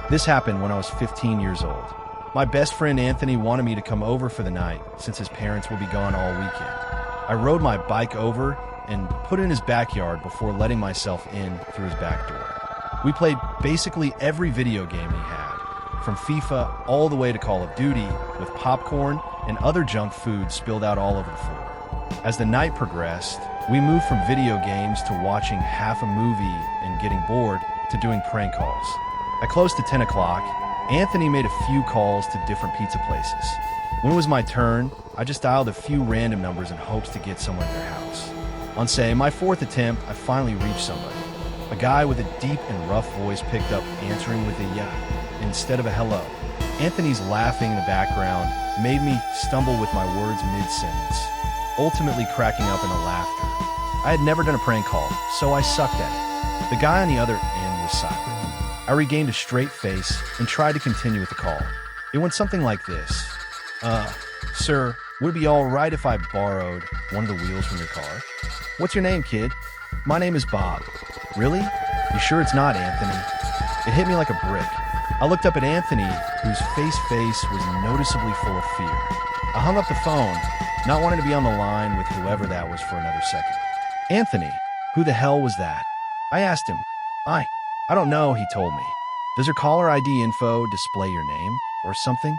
This happened when I was 15 years old. My best friend Anthony wanted me to come over for the night since his parents will be gone all weekend. I rode my bike over and put it in his backyard before letting myself in through his back door. We played basically every video game he had, from FIFA all the way to Call of Duty, with popcorn and other junk food spilled out all over the floor. As the night progressed, we moved from video games to watching half a movie and getting bored to doing prank calls. At close to 10 o'clock, Anthony made a few calls to different pizza places. When it was my turn, I just dialed a few random numbers in hopes to get someone at their house. On, say, my fourth attempt, I finally reached somebody. A guy with a deep and rough voice picked up, answering with a yeah instead of a hello. Anthony's laughing in the background made me stumble with my words mid-sentence, ultimately cracking up into laughter. I had never done a prank call, so I sucked at it. The guy on the other end was silent. I regained a straight face and tried to continue with the call. It went something like this. Sir, would it be all right if I borrowed one of the wheels from your car? What's your name, kid? My name is Bob. Really? You sure it's not Anthony? It hit me like a brick. I looked up at Anthony, whose face was noticeably full of fear. I hung up the phone, not wanting to be on the line with whoever that was for another second. Anthony, who the hell was that? I asked him. I don't know, he told me. Does your caller ID info display your name or something?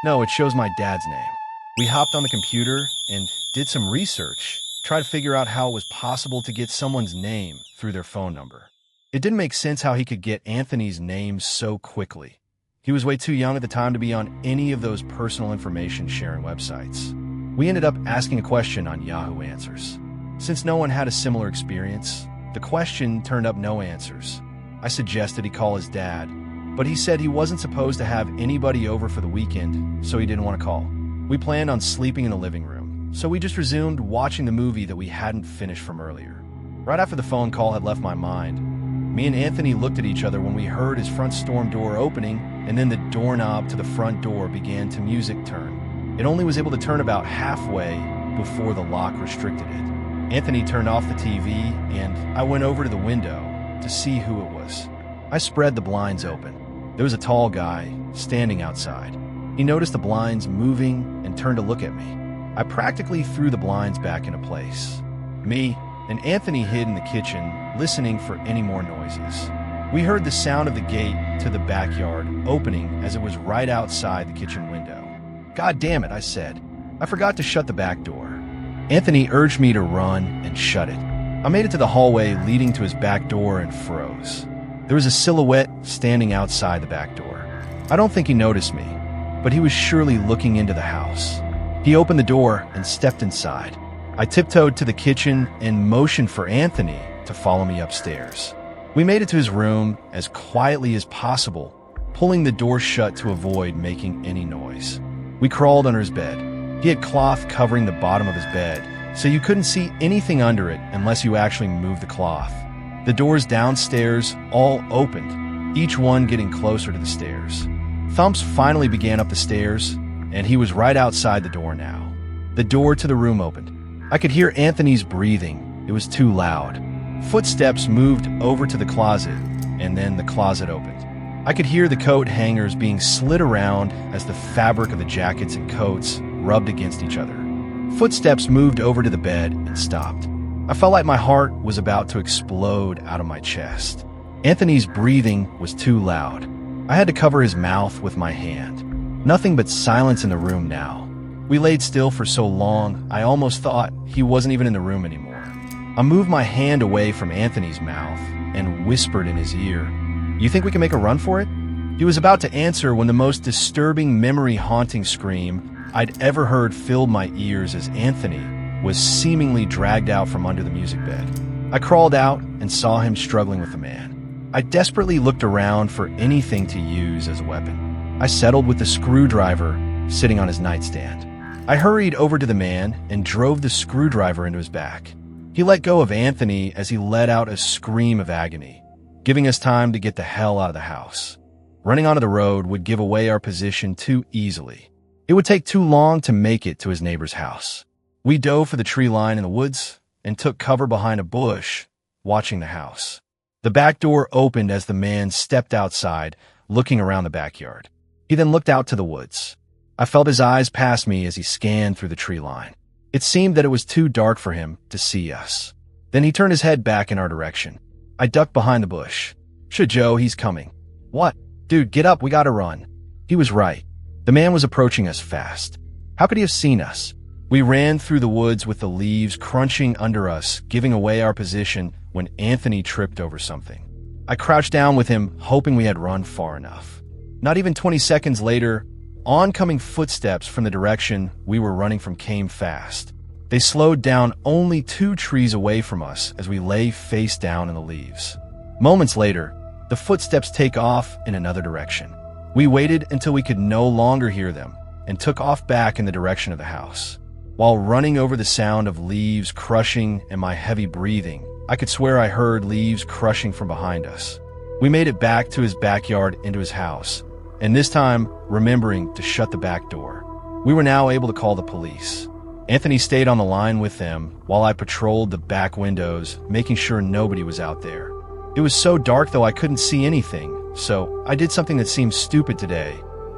No, it shows my dad's name. We hopped on the computer and did some research, tried to figure out how it was possible to get someone's name through their phone number. It didn't make sense how he could get Anthony's name so quickly. He was way too young at the time to be on any of those personal information sharing websites. We ended up asking a question on Yahoo Answers. Since no one had a similar experience, the question turned up no answers. I suggested he call his dad, but he said he wasn't supposed to have anybody over for the weekend, so he didn't want to call. We planned on sleeping in the living room, so we just resumed watching the movie that we hadn't finished from earlier. Right after the phone call had left my mind, me and Anthony looked at each other when we heard his front storm door opening, and then the doorknob to the front door began to music turn. It only was able to turn about halfway before the lock restricted it. Anthony turned off the TV, and I went over to the window to see who it was. I spread the blinds open. There was a tall guy standing outside. He noticed the blinds moving and turned to look at me. I practically threw the blinds back into place. Me and Anthony hid in the kitchen, listening for any more noises. We heard the sound of the gate to the backyard opening as it was right outside the kitchen window. God damn it, I said. I forgot to shut the back door. Anthony urged me to run and shut it. I made it to the hallway leading to his back door and froze. There was a silhouette standing outside the back door. I don't think he noticed me, but he was surely looking into the house. He opened the door and stepped inside. I tiptoed to the kitchen and motioned for Anthony to follow me upstairs. We made it to his room as quietly as possible, pulling the door shut to avoid making any noise. We crawled under his bed. He had cloth covering the bottom of his bed, so you couldn't see anything under it unless you actually moved the cloth. The doors downstairs all opened, each one getting closer to the stairs. Thumps finally began up the stairs, and he was right outside the door now. The door to the room opened. I could hear Anthony's breathing. It was too loud. Footsteps moved over to the closet, and then the closet opened. I could hear the coat hangers being slid around as the fabric of the jackets and coats rubbed against each other. Footsteps moved over to the bed and stopped. I felt like my heart was about to explode out of my chest. Anthony's breathing was too loud. I had to cover his mouth with my hand. Nothing but silence in the room now. We laid still for so long, I almost thought he wasn't even in the room anymore. I moved my hand away from Anthony's mouth and whispered in his ear, "You think we can make a run for it?" He was about to answer when the most disturbing memory-haunting scream I'd ever heard filled my ears as Anthony was seemingly dragged out from under the music bed. I crawled out and saw him struggling with the man. I desperately looked around for anything to use as a weapon. I settled with the screwdriver sitting on his nightstand. I hurried over to the man and drove the screwdriver into his back. He let go of Anthony as he let out a scream of agony, giving us time to get the hell out of the house. Running onto the road would give away our position too easily. It would take too long to make it to his neighbor's house. We dove for the tree line in the woods and took cover behind a bush, watching the house. The back door opened as the man stepped outside, looking around the backyard. He then looked out to the woods. I felt his eyes pass me as he scanned through the tree line. It seemed that it was too dark for him to see us. Then he turned his head back in our direction. I ducked behind the bush. "Shit, Joe, he's coming." "What? Dude, get up, we gotta run." He was right. The man was approaching us fast. How could he have seen us? We ran through the woods with the leaves crunching under us, giving away our position when Anthony tripped over something. I crouched down with him, hoping we had run far enough. Not even 20 seconds later, oncoming footsteps from the direction we were running from came fast. They slowed down only 2 trees away from us as we lay face down in the leaves. Moments later, the footsteps take off in another direction. We waited until we could no longer hear them and took off back in the direction of the house. While running over the sound of leaves crushing and my heavy breathing, I could swear I heard leaves crushing from behind us. We made it back to his backyard into his house, and this time remembering to shut the back door. We were now able to call the police. Anthony stayed on the line with them while I patrolled the back windows, making sure nobody was out there. It was so dark though I couldn't see anything, so I did something that seemed stupid today.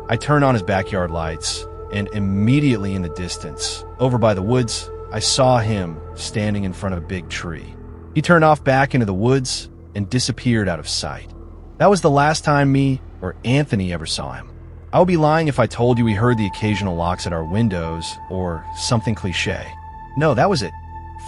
I turned on his backyard lights, and immediately in the distance, over by the woods, I saw him standing in front of a big tree. He turned off back into the woods and disappeared out of sight. That was the last time me or Anthony ever saw him. I would be lying if I told you we heard the occasional locks at our windows or something cliche. No, that was it.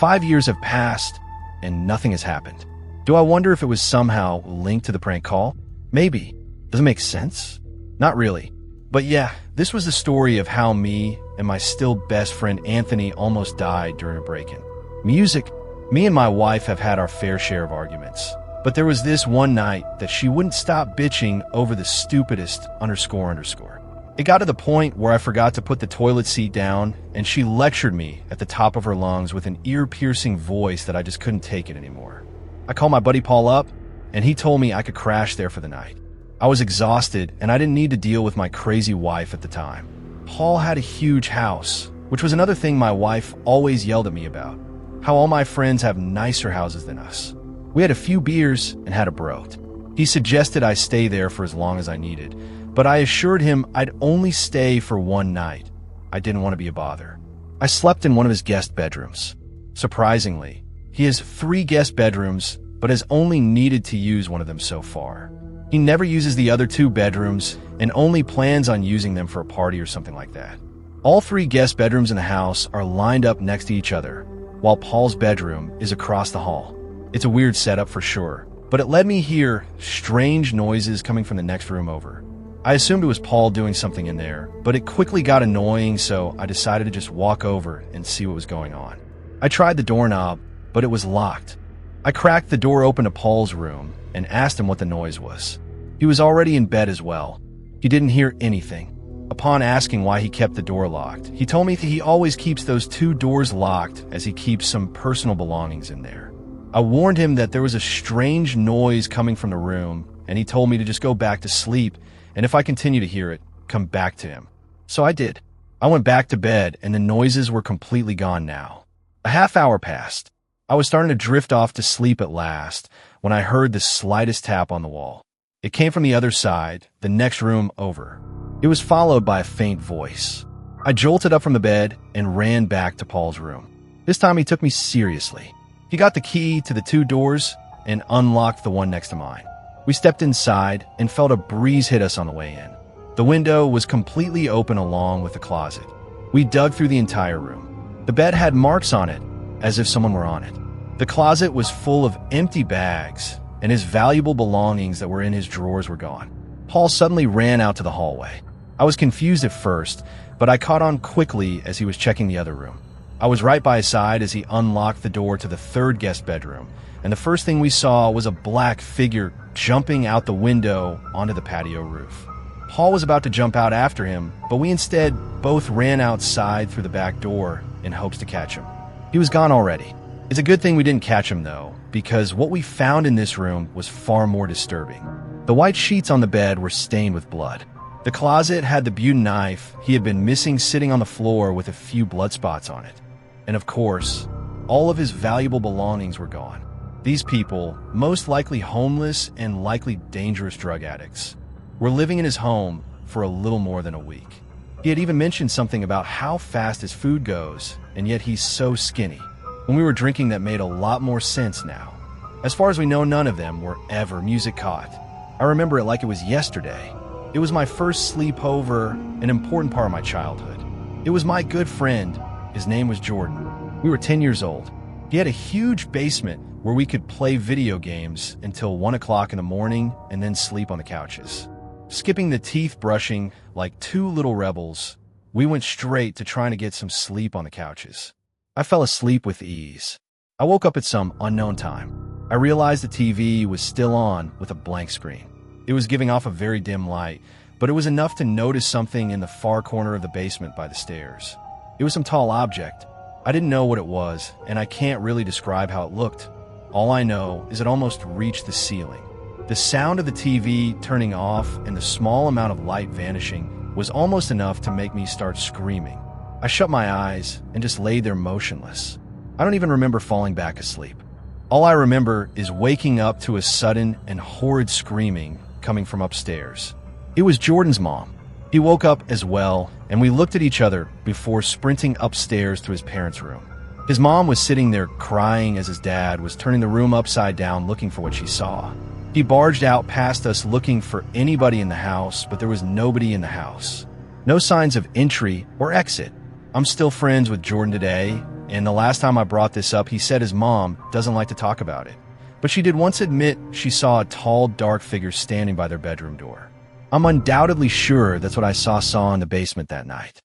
5 years have passed and nothing has happened. Do I wonder if it was somehow linked to the prank call? Maybe. Does it make sense? Not really. But yeah, this was the story of how me and my still best friend Anthony almost died during a break-in. Music. Me and my wife have had our fair share of arguments. But there was this one night that she wouldn't stop bitching over the stupidest __. It got to the point where I forgot to put the toilet seat down, and she lectured me at the top of her lungs with an ear-piercing voice that I just couldn't take it anymore. I called my buddy Paul up, and he told me I could crash there for the night. I was exhausted, and I didn't need to deal with my crazy wife at the time. Paul had a huge house, which was another thing my wife always yelled at me about, how all my friends have nicer houses than us. We had a few beers and had a broat. He suggested I stay there for as long as I needed, but I assured him I'd only stay for one night. I didn't want to be a bother. I slept in one of his guest bedrooms. Surprisingly, he has 3 guest bedrooms, but has only needed to use one of them so far. He never uses the other 2 bedrooms and only plans on using them for a party or something like that. All 3 guest bedrooms in the house are lined up next to each other, while Paul's bedroom is across the hall. It's a weird setup for sure, but it let me hear strange noises coming from the next room over. I assumed it was Paul doing something in there, but it quickly got annoying, so I decided to just walk over and see what was going on. I tried the doorknob, but it was locked. I cracked the door open to Paul's room and asked him what the noise was. He was already in bed as well. He didn't hear anything. Upon asking why he kept the door locked, he told me that he always keeps those 2 doors locked as he keeps some personal belongings in there. I warned him that there was a strange noise coming from the room, and he told me to just go back to sleep, and if I continue to hear it, come back to him. So I did. I went back to bed, and the noises were completely gone now. A half hour passed. I was starting to drift off to sleep at last when I heard the slightest tap on the wall. It came from the other side, the next room over. It was followed by a faint voice. I jolted up from the bed and ran back to Paul's room. This time he took me seriously. He got the key to the 2 doors and unlocked the one next to mine. We stepped inside and felt a breeze hit us on the way in. The window was completely open along with the closet. We dug through the entire room. The bed had marks on it, as if someone were on it. The closet was full of empty bags, and his valuable belongings that were in his drawers were gone. Paul suddenly ran out to the hallway. I was confused at first, but I caught on quickly as he was checking the other room. I was right by his side as he unlocked the door to the 3rd guest bedroom, and the first thing we saw was a black figure jumping out the window onto the patio roof. Paul was about to jump out after him, but we instead both ran outside through the back door in hopes to catch him. He was gone already. It's a good thing we didn't catch him though, because what we found in this room was far more disturbing. The white sheets on the bed were stained with blood. The closet had the Butin knife he had been missing sitting on the floor with a few blood spots on it. And of course, all of his valuable belongings were gone. These people, most likely homeless and likely dangerous drug addicts. were living in his home for a little more than a week. He had even mentioned something about how fast his food goes, and yet he's so skinny. When we were drinking, that made a lot more sense now. As far as we know, none of them were ever music caught. I remember it like it was yesterday. It was my first sleepover, an important part of my childhood. It was my good friend. His name was Jordan. We were 10 years old. He had a huge basement where we could play video games until 1 o'clock in the morning and then sleep on the couches. Skipping the teeth brushing like two little rebels, we went straight to trying to get some sleep on the couches. I fell asleep with ease. I woke up at some unknown time. I realized the TV was still on with a blank screen. It was giving off a very dim light, but it was enough to notice something in the far corner of the basement by the stairs. It was some tall object. I didn't know what it was, and I can't really describe how it looked. All I know is it almost reached the ceiling. The sound of the TV turning off and the small amount of light vanishing was almost enough to make me start screaming. I shut my eyes and just lay there motionless. I don't even remember falling back asleep. All I remember is waking up to a sudden and horrid screaming coming from upstairs. It was Jordan's mom. He woke up as well, and we looked at each other before sprinting upstairs to his parents' room. His mom was sitting there crying as his dad was turning the room upside down looking for what she saw. He barged out past us looking for anybody in the house, but there was nobody in the house. No signs of entry or exit. I'm still friends with Jordan today, and the last time I brought this up, he said his mom doesn't like to talk about it. But she did once admit she saw a tall, dark figure standing by their bedroom door. I'm undoubtedly sure that's what I saw in the basement that night.